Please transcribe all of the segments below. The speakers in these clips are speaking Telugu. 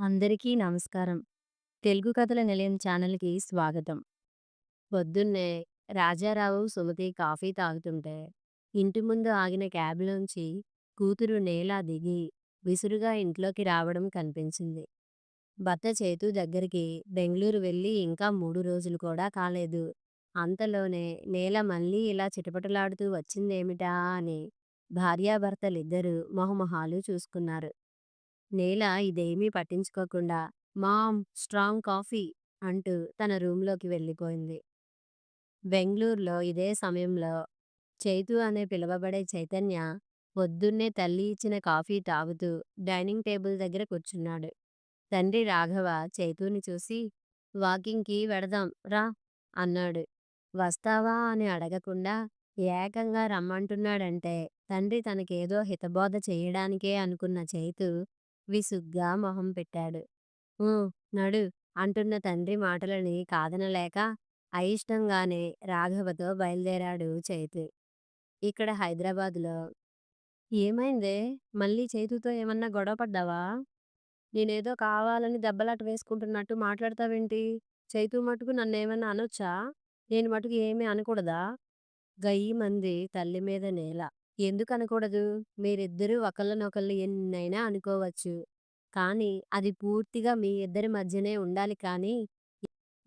అందరికీ నమస్కారం. తెలుగు కథల నిలయం ఛానల్‌కి స్వాగతం. పొద్దున్నే రాజారావు, సుమతి కాఫీ తాగుతుంటే, ఇంటి ముందు ఆగిన క్యాబ్‌లోంచి కూతురు నీల దిగి విసురుగా ఇంట్లోకి రావడం కనిపించింది. భర్త చేతు దగ్గరికి బెంగుళూరు వెళ్ళి ఇంకా 3 రోజులు కూడా కాలేదు. అంతలోనే నీల మళ్ళీ ఇలా చిటపటలాడుతూ వచ్చిందేమిటా అని భార్యాభర్తలిద్దరూ మొహమొహాలు చూసుకున్నారు. నీల ఇదేమీ పట్టించుకోకుండా మామ్ స్ట్రాంగ్ కాఫీ అంటూ తన రూంలోకి వెళ్ళిపోయింది. బెంగుళూరులో ఇదే సమయంలో చైతు అనే పిలువబడే చైతన్య పొద్దున్నే తల్లి ఇచ్చిన కాఫీ తాగుతూ డైనింగ్ టేబుల్ దగ్గర కూర్చున్నాడు. తండ్రి రాఘవ చైతూని చూసి వాకింగ్‌కి వెడదాం రా అన్నాడు. వస్తావా అని అడగకుండా ఏకంగా రమ్మంటున్నాడంటే తండ్రి తనకేదో హితబోధ చెయ్యడానికే అనుకున్న చైతు విసుగ్గా మొహం పెట్టాడు. ఊ నడు అంటున్న తండ్రి మాటలని కాదనలేక అయిష్టంగానే రాఘవతో బయలుదేరాడు చైతు. ఇక్కడ హైదరాబాదులో ఏమైందే? మళ్ళీ చైతుతో ఏమన్నా గొడవ పడ్డావా? నేనేదో కావాలని దెబ్బలాట వేసుకుంటున్నట్టు మాట్లాడతావేంటి? చైతు మటుకు నన్నేమన్నా అనొచ్చా? నేను మటుకు ఏమీ అనకూడదా? గయ్యిమంది తల్లి మీద నేల. ఎందుకనకూడదు? మీరిద్దరూ ఒకళ్ళనొకళ్ళు ఎన్నైనా అనుకోవచ్చు. కానీ అది పూర్తిగా మీ ఇద్దరి మధ్యనే ఉండాలి కానీ,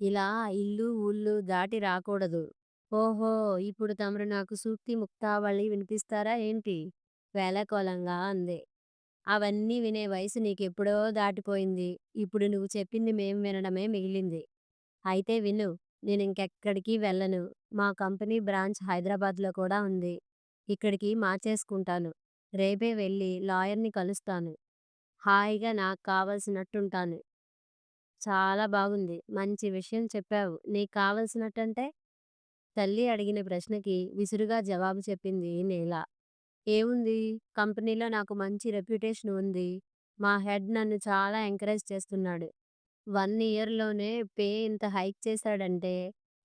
ఇలా ఇల్లు, ఊళ్ళు దాటి రాకూడదు. ఓహో! ఇప్పుడు తమరు నాకు సూక్తి ముక్తావళి వినిపిస్తారా ఏంటి? వేళాకోళంగా అంది. అవన్నీ వినే వయసు నీకెప్పుడో దాటిపోయింది. ఇప్పుడు నువ్వు చెప్పింది మేం వినడమే మిగిలింది. అయితే విను. నేనింకెక్కడికి వెళ్ళను. మా కంపెనీ బ్రాంచ్ హైదరాబాద్‌లో కూడా ఉంది. ఇక్కడికి మార్చేసుకుంటాను. రేపే వెళ్ళి లాయర్‌ని కలుస్తాను. హాయిగా నాకు కావలసినట్టుంటాను. చాలా బాగుంది. మంచి విషయం చెప్పావు. నీకు కావలసినట్టంటే? తల్లి అడిగిన ప్రశ్నకి విసురుగా జవాబు చెప్పింది నీల. ఏముంది? కంపెనీలో నాకు మంచి రెప్యుటేషన్ ఉంది. మా హెడ్ నన్ను చాలా ఎంకరేజ్ చేస్తున్నాడు. 1 ఇయర్‌లోనే పే ఇంత హైక్ చేశాడంటే,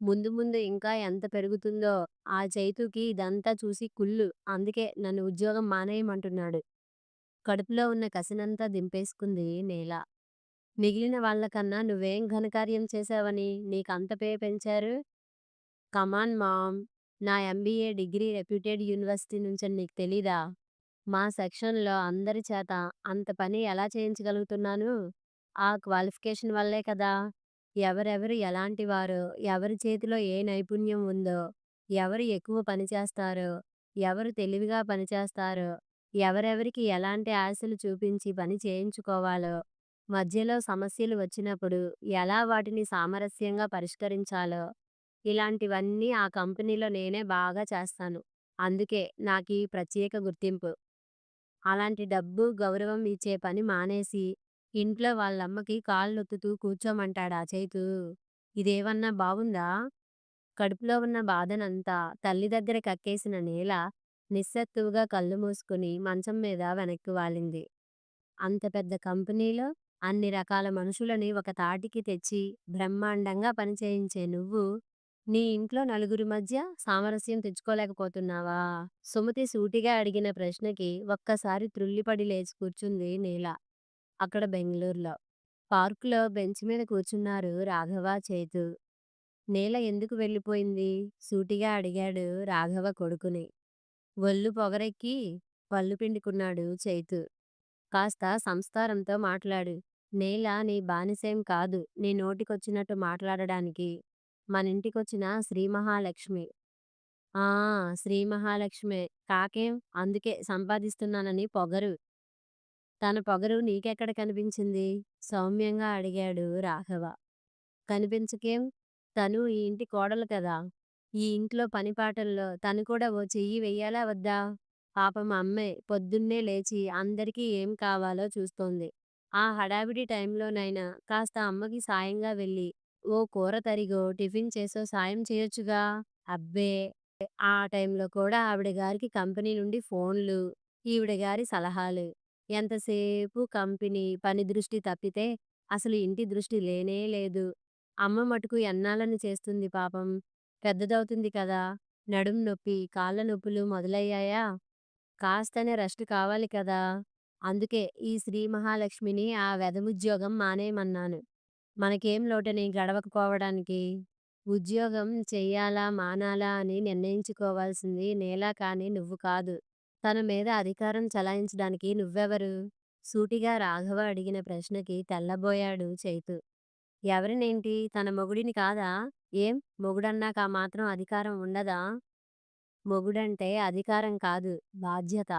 ముందు ముందు ఇంకా ఎంత పెరుగుతుందో ఆ చైతూకి ఇదంతా చూసి కుళ్ళు. అందుకే నన్ను ఉద్యోగం మానేయమంటున్నాడు. కడుపులో ఉన్న కసినంతా దింపేసుకుంది నీల. మిగిలిన వాళ్ళకన్నా నువ్వేం ఘనకార్యం చేశావని నీకంత పే పెంచారు? కమాన్ మామ్! నా ఎంబీఏ డిగ్రీ రెప్యూటెడ్ యూనివర్సిటీ నుంచని నీకు తెలీదా? మా సెక్షన్‌లో అందరి చేత అంత పని ఎలా చేయించగలుగుతున్నాను? ఆ క్వాలిఫికేషన్ వల్లే కదా! ఎవరెవరు ఎలాంటివారో, ఎవరి చేతిలో ఏ నైపుణ్యం ఉందో, ఎవరు ఎక్కువ పని చేస్తారో, ఎవరు తెలివిగా పనిచేస్తారో, ఎవరెవరికి ఎలాంటి ఆశలు చూపించి పని చేయించుకోవాలో, మధ్యలో సమస్యలు వచ్చినప్పుడు ఎలా వాటిని సామరస్యంగా పరిష్కరించాలో, ఇలాంటివన్నీ ఆ కంపెనీలో నేనే బాగా చేస్తాను. అందుకే నాకీ ప్రత్యేక గుర్తింపు. అలాంటి డబ్బు, గౌరవం ఇచ్చే పని మానేసి, ఇంట్లో వాళ్ళమ్మకి కాళ్ళొత్తుతూ కూర్చోమంటాడా చైతూ? ఇదేమన్నా బావుందా? కడుపులో ఉన్న బాధనంతా తల్లి దగ్గర కక్కేసిన నీల నిస్సత్తువగా కళ్ళు మూసుకుని మంచం మీద వెనక్కి వాలింది. అంత పెద్ద కంపెనీలో అన్ని రకాల మనుషులని ఒక తాటికి తెచ్చి బ్రహ్మాండంగా పనిచేయించే నువ్వు, నీ ఇంట్లో నలుగురి మధ్య సామరస్యం తెచ్చుకోలేకపోతున్నావా? సుమతి సూటిగా అడిగిన ప్రశ్నకి ఒక్కసారి త్రుళ్ళిపడి లేచి కూర్చుంది నీల. అక్కడ బెంగుళూరులో. పార్కులో బెంచ్ మీద కూర్చున్నారు రాఘవ, చైతు. నీల ఎందుకు వెళ్ళిపోయింది? సూటిగా అడిగాడు రాఘవ కొడుకుని. ఒళ్ళు పొగరెక్కి పళ్ళు పిండుకున్నాడు చైతు. కాస్త సంస్కారంతో మాట్లాడు. నీల నీ బానిసేం కాదు నీ నోటికొచ్చినట్టు మాట్లాడడానికి. మనింటికొచ్చిన శ్రీ మహాలక్ష్మి. ఆ! శ్రీ మహాలక్ష్మే. కాకేం? అందుకే సంపాదిస్తున్నానని పొగరు. తన పొగరు నీకెక్కడ కనిపించింది? సౌమ్యంగా అడిగాడు రాఘవ. కనిపించకేం? తను ఈ ఇంటి కోడలు కదా! ఈ ఇంట్లో పనిపాటల్లో తను కూడా ఓ చెయ్యి వెయ్యాలా వద్దా? పాపం అమ్మే పొద్దున్నే లేచి అందరికీ ఏం కావాలో చూస్తోంది. ఆ హడావిడి టైంలోనైనా కాస్త అమ్మకి సాయంగా వెళ్ళి, ఓ కూర తరిగో, టిఫిన్ చేసో సాయం చేయొచ్చుగా? అబ్బే! ఆ టైంలో కూడా ఆవిడ గారికి కంపెనీ నుండి ఫోన్లు, ఈవిడ గారి సలహాలు. ఎంతసేపు కంపెనీ, పని దృష్టి తప్పితే అసలు ఇంటి దృష్టి లేనే లేదు. అమ్మ మటుకు ఎన్నాళ్ళని చేస్తుంది పాపం. పెద్దదవుతుంది కదా! నడుం నొప్పి, కాళ్ళ నొప్పులు మొదలయ్యాయా? కాస్తనే రెస్ట్ కావాలి కదా! అందుకే ఈ శ్రీ మహాలక్ష్మిని ఆ వెధవుద్యోగం మానేయమన్నాను. మనకేం లోటని గడవకపోవడానికి? ఉద్యోగం చెయ్యాలా, మానాలా అని నిర్ణయించుకోవాల్సింది నేల కానీ నువ్వు కాదు. తన మీద అధికారం చలాయించడానికి నువ్వెవరు? సూటిగా రాఘవ అడిగిన ప్రశ్నకి తెల్లబోయాడు చైతు. ఎవరినేంటి? తన మొగుడిని కాదా? ఏం? మొగుడన్నాక ఆ మాత్రం అధికారం ఉండదా? మొగుడంటే అధికారం కాదు, బాధ్యత.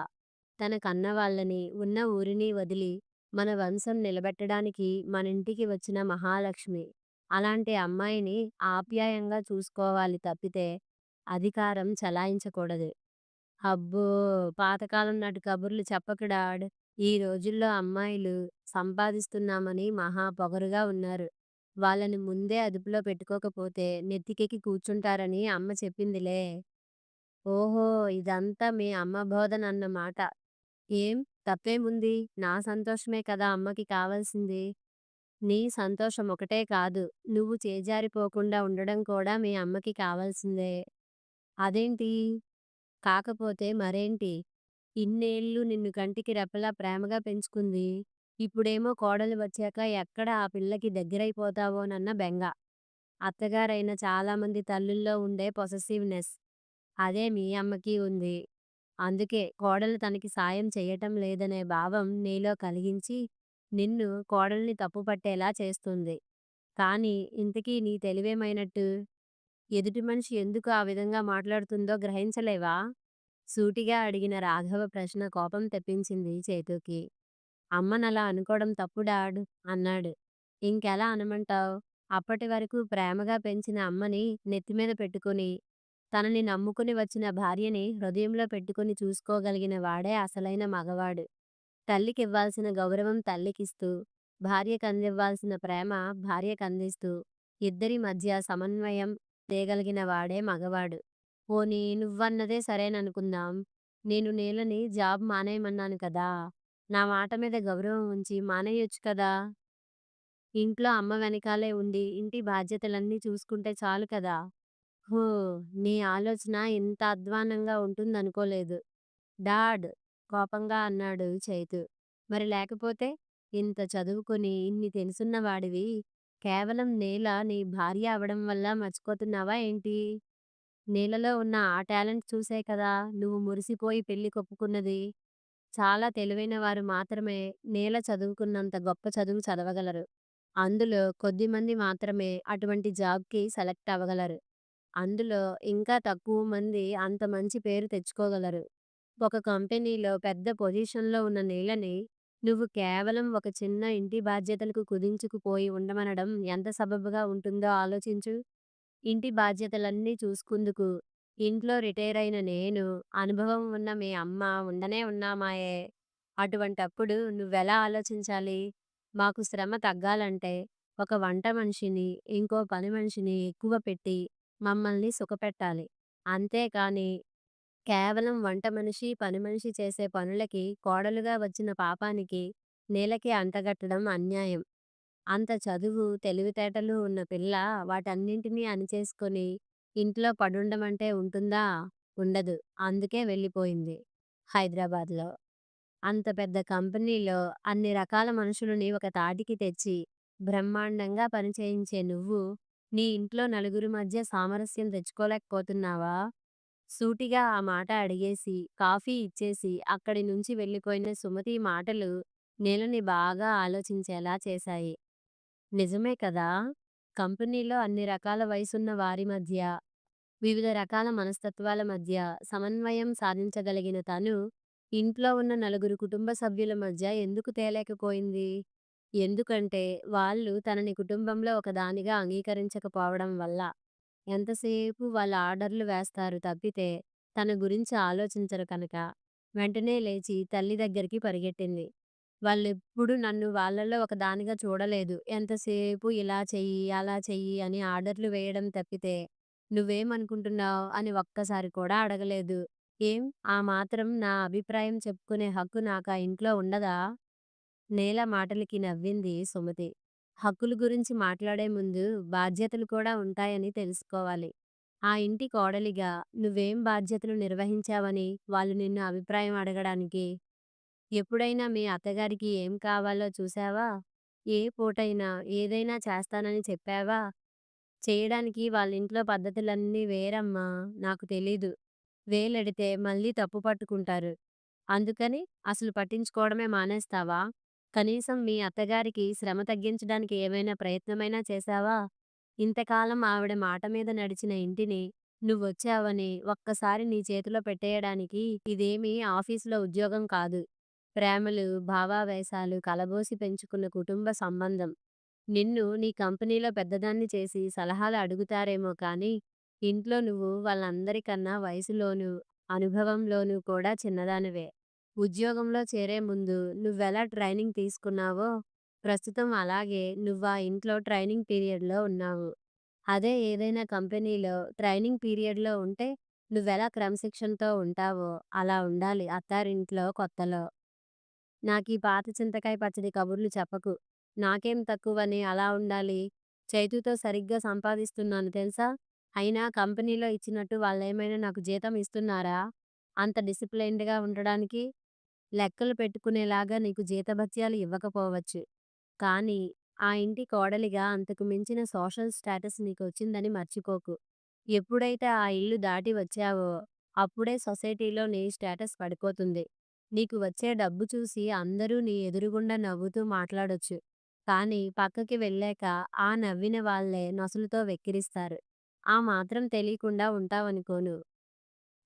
తన కన్నవాళ్ళని, ఉన్న ఊరిని వదిలి మన వంశం నిలబెట్టడానికి మనింటికి వచ్చిన మహాలక్ష్మి. అలాంటి అమ్మాయిని ఆప్యాయంగా చూసుకోవాలి తప్పితే అధికారం చలాయించకూడదు. అబ్బో! పాతకాలం నాటి కబుర్లు చెప్పకు డాడ్. ఈ రోజుల్లో అమ్మాయిలు సంపాదిస్తున్నామని మహా పొగరుగా ఉన్నారు. వాళ్ళని ముందే అదుపులో పెట్టుకోకపోతే నెత్తికెక్కి కూర్చుంటారని అమ్మ చెప్పిందిలే. ఓహో! ఇదంతా మీ అమ్మ బోధనన్నమాట. ఏం తప్పేముంది? నా సంతోషమే కదా అమ్మకి కావాల్సింది. నీ సంతోషం ఒకటే కాదు, నువ్వు చేజారిపోకుండా ఉండడం కూడా మీ అమ్మకి కావాల్సిందే. అదేంటి? కాకపోతే మరేంటి? ఇన్నేళ్ళు నిన్ను కంటికి రెప్పలా ప్రేమగా పెంచుకుంది. ఇప్పుడేమో కోడలు వచ్చాక ఎక్కడ ఆ పిల్లకి దగ్గరైపోతావోనన్న బెంగ. అత్తగారైన చాలామంది తల్లుల్లో ఉండే పొసెసివ్‌నెస్. అదే మీ అమ్మకి ఉంది. అందుకే కోడలు తనకి సాయం చెయ్యటం లేదనే భావం నీలో కలిగించి, నిన్ను కోడల్ని తప్పుపట్టేలా చేస్తుంది. కానీ ఇంతకీ నీ తెలివేమైనట్టు? ఎదుటి మనిషి ఎందుకు ఆ విధంగా మాట్లాడుతుందో గ్రహించలేవా? సూటిగా అడిగిన రాఘవ ప్రశ్న కోపం తెప్పించింది చేతుకి. అమ్మనలా అనుకోవడం తప్పు డాడ్ అన్నాడు. ఇంకెలా అనమంటావ్? అప్పటి వరకు ప్రేమగా పెంచిన అమ్మని నెత్తిమీద పెట్టుకుని, తనని నమ్ముకుని వచ్చిన భార్యని హృదయంలో పెట్టుకుని చూసుకోగలిగిన వాడే అసలైన మగవాడు. తల్లికివ్వాల్సిన గౌరవం తల్లికిస్తూ, భార్యకందివ్వాల్సిన ప్రేమ భార్యకందిస్తూ, ఇద్దరి మధ్య సమన్వయం తేగలిగిన వాడే మగవాడు. పోనీ నువ్వన్నదే సరేననుకుందాం. నేను నీలని జాబ్ మానేయమన్నాను కదా! నా మాట మీద గౌరవం ఉంచి మానేయొచ్చు కదా! ఇంట్లో అమ్మ వెనకాలే ఉండి ఇంటి బాధ్యతలన్నీ చూసుకుంటే చాలు కదా! హో! నీ ఆలోచన ఇంత అధ్వాన్నంగా ఉంటుందనుకోలేదు. డాడ్! కోపంగా అన్నాడు చైతు. మరి లేకపోతే? ఇంత చదువుకొని ఇన్ని తెలుసున్న వాడివి, కేవలం నీల నీ భార్య అవ్వడం వల్ల మర్చిపోతున్నావా ఏంటి? నీలలో ఉన్న ఆ టాలెంట్ చూసే కదా నువ్వు మురిసిపోయి పెళ్లి కొప్పుకున్నది. చాలా తెలివైన వారు మాత్రమే నీల చదువుకున్నంత గొప్ప చదువు చదవగలరు. అందులో కొద్దిమంది మాత్రమే అటువంటి జాబ్‌కి సెలెక్ట్ అవ్వగలరు. అందులో ఇంకా తక్కువ మంది అంత మంచి పేరు తెచ్చుకోగలరు. ఒక కంపెనీలో పెద్ద పొజిషన్‌లో ఉన్న నీలని నువ్వు కేవలం ఒక చిన్న ఇంటి బాధ్యతలకు కుదించుకుపోయి ఉండమనడం ఎంత సబబుగా ఉంటుందో ఆలోచించు. ఇంటి బాధ్యతలన్నీ చూసుకుందుకు ఇంట్లో రిటైర్ అయిన నేను, అనుభవం ఉన్న మీ అమ్మ ఉండనే ఉన్నామాయే. అటువంటప్పుడు నువ్వెలా ఆలోచించాలి? మాకు శ్రమ తగ్గాలంటే ఒక వంట మనిషిని, ఇంకో పని మనిషిని ఎక్కువ పెట్టి మమ్మల్ని సుఖపెట్టాలి. అంతేకాని కేవలం వంట మనిషి, పని మనిషి చేసే పనులకి కోడలుగా వచ్చిన పాపానికి నీలకి అంటగట్టడం అన్యాయం. అంత చదువు, తెలివితేటలు ఉన్న పిల్ల వాటన్నింటినీ అణిచేసుకొని ఇంట్లో పడుండమంటే ఉంటుందా? ఉండదు. అందుకే వెళ్ళిపోయింది హైదరాబాద్‌లో. అంత పెద్ద కంపెనీలో అన్ని రకాల మనుషులని ఒక తాటికి తెచ్చి బ్రహ్మాండంగా పనిచేయించే నువ్వు, నీ ఇంట్లో నలుగురి మధ్య సామరస్యం తెచ్చుకోలేకపోతున్నావా? సూటిగా ఆ మాట అడిగేసి, కాఫీ ఇచ్చేసి అక్కడి నుంచి వెళ్ళిపోయిన సుమతి మాటలు నీలని బాగా ఆలోచించేలా చేశాయి. నిజమే కదా! కంపెనీలో అన్ని రకాల వయసున్న వారి మధ్య, వివిధ రకాల మనస్తత్వాల మధ్య సమన్వయం సాధించగలిగిన తను, ఇంట్లో ఉన్న నలుగురు కుటుంబ సభ్యుల మధ్య ఎందుకు తేలేకపోయింది? ఎందుకంటే, వాళ్ళు తనని కుటుంబంలో ఒకదానిగా అంగీకరించకపోవడం వల్ల. ఎంతసేపు వాళ్ళ ఆర్డర్లు వేస్తారు తప్పితే, తన గురించి ఆలోచించరు కనుక. వెంటనే లేచి తల్లి దగ్గరికి పరిగెట్టింది. వాళ్ళెప్పుడు నన్ను వాళ్ళలో ఒకదానిగా చూడలేదు. ఎంతసేపు ఇలా చెయ్యి, అలా చెయ్యి అని ఆర్డర్లు వేయడం తప్పితే, నువ్వేమనుకుంటున్నావు అని ఒక్కసారి కూడా అడగలేదు. ఏం? ఆ మాత్రం నా అభిప్రాయం చెప్పుకునే హక్కు నాకా ఇంట్లో ఉండదా? నేల మాటలకి నవ్వింది సుమతి. హక్కుల గురించి మాట్లాడే ముందు బాధ్యతలు కూడా ఉంటాయని తెలుసుకోవాలి. ఆ ఇంటి కోడలిగా నువ్వేం బాధ్యతలు నిర్వహించావని వాళ్ళు నిన్ను అభిప్రాయం అడగడానికి? ఎప్పుడైనా మీ అత్తగారికి ఏం కావాలో చూసావా? ఏ పూటైనా ఏదైనా చేస్తానని చెప్పావా? చేయడానికి వాళ్ళింట్లో పద్ధతులన్నీ వేరమ్మా! నాకు తెలీదు. వేలెడితే మళ్ళీ తప్పు పట్టుకుంటారు. అందుకని అసలు పట్టించుకోవడమే మానేస్తావా? కనీసం మీ అత్తగారికి శ్రమ తగ్గించడానికి ఏమైనా ప్రయత్నమైనా చేశావా? ఇంతకాలం ఆవిడ మాట మీద నడిచిన ఇంటిని నువ్వొచ్చావని ఒక్కసారి నీ చేతిలో పెట్టేయడానికి ఇదేమీ ఆఫీసులో ఉద్యోగం కాదు. ప్రేమలు, భావావేశాలు కలబోసి పెంచుకున్న కుటుంబ సంబంధం. నిన్ను నీ కంపెనీలో పెద్దదాన్ని చేసి సలహాలు అడుగుతారేమో కానీ, ఇంట్లో నువ్వు వాళ్ళందరికన్నా వయసులోనూ, అనుభవంలోనూ కూడా చిన్నదానివే. ఉద్యోగంలో చేరే ముందు నువ్వెలా ట్రైనింగ్ తీసుకున్నావో, ప్రస్తుతం అలాగే నువ్వా ఇంట్లో ట్రైనింగ్ పీరియడ్‌లో ఉన్నావు. అదే ఏదైనా కంపెనీలో ట్రైనింగ్ పీరియడ్‌లో ఉంటే, నువ్వెలా క్రమశిక్షణతో ఉంటావో, అలా ఉండాలి అత్తారింట్లో కొత్తలో. నాకీ పాత చింతకాయ పచ్చడి కబుర్లు చెప్పకు. నాకేం తక్కువని అలా ఉండాలి? చైతూతో సరిగ్గా సంపాదిస్తున్నాను తెలుసా? అయినా కంపెనీలో ఇచ్చినట్టు వాళ్ళేమైనా నాకు జీతం ఇస్తున్నారా? అంత డిసిప్లైన్డ్‌గా ఉండడానికి? లెక్కలు పెట్టుకునేలాగా నీకు జీతభత్యాలు ఇవ్వకపోవచ్చు. కానీ, ఆ ఇంటి కోడలిగా అంతకు మించిన సోషల్ స్టేటస్ నీకొచ్చిందని మర్చిపోకు. ఎప్పుడైతే ఆ ఇల్లు దాటి వచ్చావో, అప్పుడే సొసైటీలో నీ స్టేటస్ పడిపోతుంది. నీకు వచ్చే డబ్బు చూసి అందరూ నీ ఎదురుగుండా నవ్వుతూ మాట్లాడొచ్చు. కానీ పక్కకి వెళ్ళాక ఆ నవ్విన వాళ్ళే నొసలుతో వెక్కిరిస్తారు. ఆ మాత్రం తెలీకుండా ఉంటావనుకోను.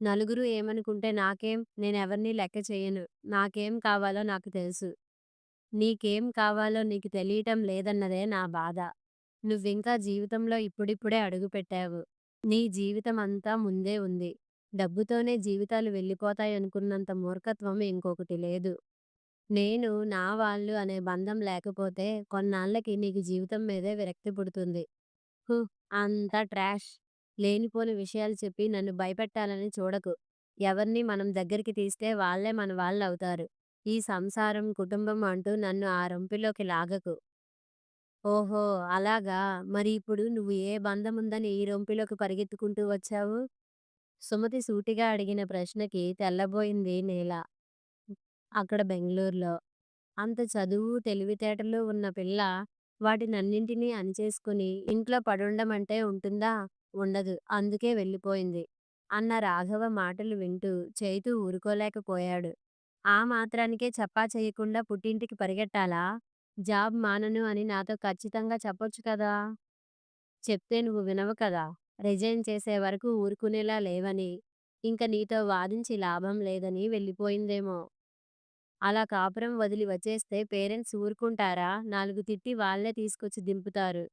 నలుగురు ఏమనుకుంటే నాకేం? నేనెవరిని లెక్క చెయ్యను. నాకేం కావాలో నాకు తెలుసు. నీకేం కావాలో నీకు తెలియటం లేదన్నదే నా బాధ. నువ్వింకా జీవితంలో ఇప్పుడిప్పుడే అడుగుపెట్టావు. నీ జీవితమంతా ముందే ఉంది. డబ్బుతోనే జీవితాలు వెళ్ళిపోతాయనుకున్నంత మూర్ఖత్వం ఇంకొకటి లేదు. నేను, నా వాళ్ళు అనే బంధం లేకపోతే కొన్నాళ్ళకి నీకు జీవితం మీదే విరక్తి పుడుతుంది. హు! అంతా ట్రాష్. లేనిపోని విషయాలు చెప్పి నన్ను భయపెట్టాలని చూడకు. ఎవర్ని మనం దగ్గరికి తీస్తే వాళ్ళే మన వాళ్ళవుతారు. ఈ సంసారం, కుటుంబం అంటూ నన్ను ఆ రొంపిలోకి లాగకు. ఓహో! అలాగా! మరి ఇప్పుడు నువ్వు ఏ బంధముందని ఈ రొంపిలోకి పరిగెత్తుకుంటూ వచ్చావు? సుమతి సూటిగా అడిగిన ప్రశ్నకి తెల్లబోయింది నీల. అక్కడ బెంగుళూరులో. అంత చదువు, తెలివితేటలు ఉన్న పిల్ల వాటినన్నింటినీ అణిచేసుకుని ఇంట్లో పడుండమంటే ఉంటుందా? ఉండదు. అందుకే వెళ్ళిపోయింది. అన్న రాఘవ మాటలు వింటూ చైతూ ఊరుకోలేకపోయాడు. ఆ మాత్రానికే చెప్పా చెయ్యకుండా పుట్టింటికి పరిగెట్టాలా? జాబ్ మానను అని నాతో ఖచ్చితంగా చెప్పొచ్చు కదా! చెప్తే నువ్వు వినవు కదా! రిజైన్ చేసే వరకు ఊరుకునేలా లేవని, ఇంక నీతో వాదించి లాభం లేదని వెళ్ళిపోయిందేమో! అలా కాపురం వదిలి వచ్చేస్తే పేరెంట్స్ ఊరుకుంటారా? 4 తిట్టి వాళ్ళే తీసుకొచ్చి దింపుతారు.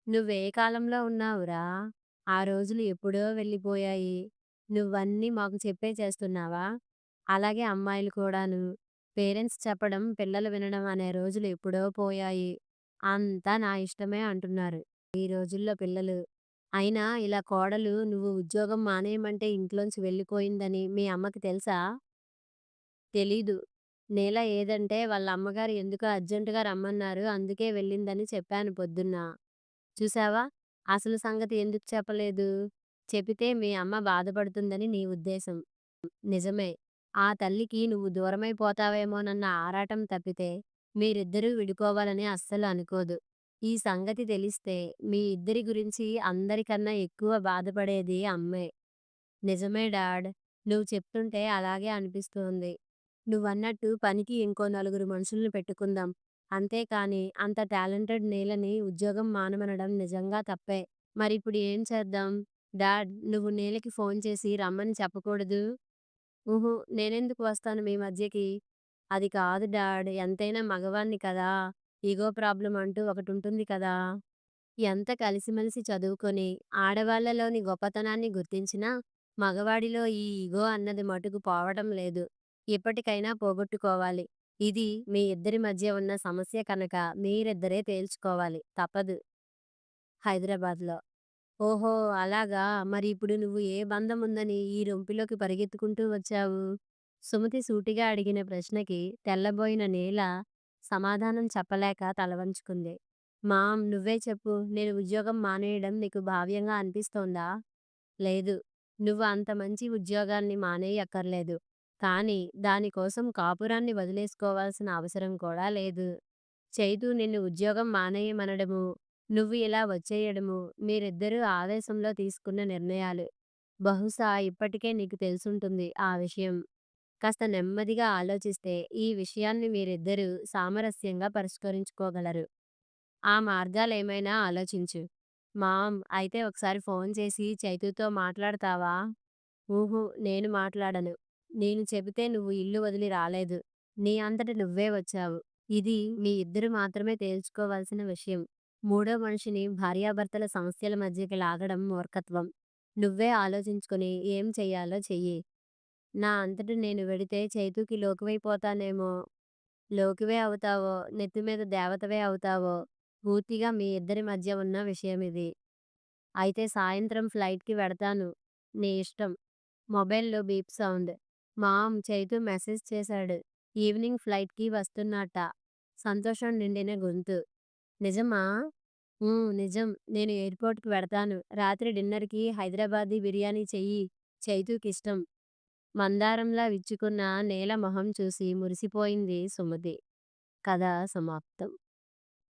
నువ్వే కాలంలో ఉన్నావురా? ఆ రోజులు ఎప్పుడో వెళ్ళిపోయాయి. నువ్వన్నీ మాకు చెప్పే చేస్తున్నావా? అలాగే అమ్మాయిలు కూడాను. పేరెంట్స్ చెప్పడం, పిల్లలు వినడం అనే రోజులు ఎప్పుడో పోయాయి. అంతా నా ఇష్టమే అంటున్నారు ఈ రోజుల్లో పిల్లలు. అయినా ఇలా కోడలు నువ్వు ఉద్యోగం మానేయమంటే ఇంట్లోంచి వెళ్ళిపోయిందని మీ అమ్మకి తెలుసా? తెలీదు. నీల ఏదంటే వాళ్ళ అమ్మగారు ఎందుకో అర్జెంటుగా రమ్మన్నారు. అందుకే వెళ్ళిందని చెప్పాను పొద్దున్న. చూసావా? అసలు సంగతి ఎందుకు చెప్పలేదు? చెబితే మీ అమ్మ బాధపడుతుందని నీ ఉద్దేశం. నిజమే. ఆ తల్లికి నువ్వు దూరమైపోతావేమోనన్న ఆరాటం తప్పితే మీరిద్దరూ విడిపోవాలని అస్సలు అనుకోదు. ఈ సంగతి తెలిస్తే మీ ఇద్దరి గురించి అందరికన్నా ఎక్కువ బాధపడేది అమ్మే. నిజమే డాడ్. నువ్వు చెప్తుంటే అలాగే అనిపిస్తోంది. నువ్వన్నట్టు పనికి ఇంకో నలుగురు మనుషుల్ని పెట్టుకుందాం. అంతేకాని అంత టాలెంటెడ్ నీలని ఉద్యోగం మానమనడం నిజంగా తప్పే. మరిప్పుడు ఏం చేద్దాం? డాడ్ నువ్వు నీలకి ఫోన్ చేసి రమ్మని చెప్పకూడదూ? ఉహూ, నేనెందుకు వస్తాను మీ మధ్యకి? అది కాదు డాడ్. ఎంతైనా మగవాణ్ణి కదా! ఇగో ప్రాబ్లమ్ అంటూ ఒకటుంటుంది కదా! ఎంత కలిసిమెలిసి చదువుకొని, ఆడవాళ్ళలోని గొప్పతనాన్ని గుర్తించినా, మగవాడిలో ఈ ఇగో అన్నది మటుకు పోవడం లేదు. ఇప్పటికైనా పోగొట్టుకోవాలి. ఇది మీ ఇద్దరి మధ్య ఉన్న సమస్య కనుక మీరిద్దరే తేల్చుకోవాలి. తప్పదు. హైదరాబాద్‌లో. ఓహో! అలాగా! మరి ఇప్పుడు నువ్వు ఏ బంధముందని ఈ రొంపిలోకి పరిగెత్తుకుంటూ వచ్చావు? సుమతి సూటిగా అడిగిన ప్రశ్నకి తెల్లబోయిన నీల సమాధానం చెప్పలేక తలవంచుకుంది. మామ్ నువ్వే చెప్పు. నేను ఉద్యోగం మానేయడం నీకు భావ్యంగా అనిపిస్తోందా? లేదు. నువ్వు అంత మంచి ఉద్యోగాన్ని మానేయక్కర్లేదు. కానీ దానికోసం కాపురాన్ని వదిలేసుకోవాల్సిన అవసరం కూడా లేదు. చైతూ నిన్ను ఉద్యోగం మానేయమనడము, నువ్వు ఇలా వచ్చేయడము మీరిద్దరూ ఆవేశంలో తీసుకున్న నిర్ణయాలు. బహుశా ఇప్పటికే నీకు తెలిసుంటుంది ఆ విషయం. కాస్త నెమ్మదిగా ఆలోచిస్తే ఈ విషయాన్ని మీరిద్దరూ సామరస్యంగా పరిష్కరించుకోగలరు. ఆ మార్గాలేమైనా ఆలోచించు. మామ్, అయితే ఒకసారి ఫోన్ చేసి చైతూతో మాట్లాడతావా? ఊహు, నేను మాట్లాడను. నేను చెబితే నువ్వు ఇల్లు వదిలి రాలేదు. నీ అంతట నువ్వే వచ్చావు. ఇది మీ ఇద్దరు మాత్రమే తేల్చుకోవాల్సిన విషయం. మూడో మనిషిని భార్యాభర్తల సమస్యల మధ్యకి లాగడం మూర్ఖత్వం. నువ్వే ఆలోచించుకొని ఏం చెయ్యాలో చెయ్యి. నా అంతట నేను వెడితే చైతూకి లోకువైపోతానేమో. లోకువే అవుతావో, నెత్తిమీద దేవతవే అవుతావో, పూర్తిగా మీ ఇద్దరి మధ్య ఉన్న విషయమిది. అయితే సాయంత్రం ఫ్లైట్‌కి వెడతాను. నీ ఇష్టం. మొబైల్‌లో beep sound. Mom, Chaitu message చేశాడు. ఈవినింగ్ ఫ్లైట్‌కి వస్తున్నట్ట. సంతోషం నిండిన గొంతు. నిజమా? నిజం. నేను ఎయిర్‌పోర్ట్‌కి వెడతాను. రాత్రి డిన్నర్‌కి హైదరాబాదీ బిర్యానీ చెయ్యి. చైతూకిష్టం. మందారంలా విచ్చుకున్న నేల మొహం చూసి మురిసిపోయింది సుమతి. కథ సమాప్తం.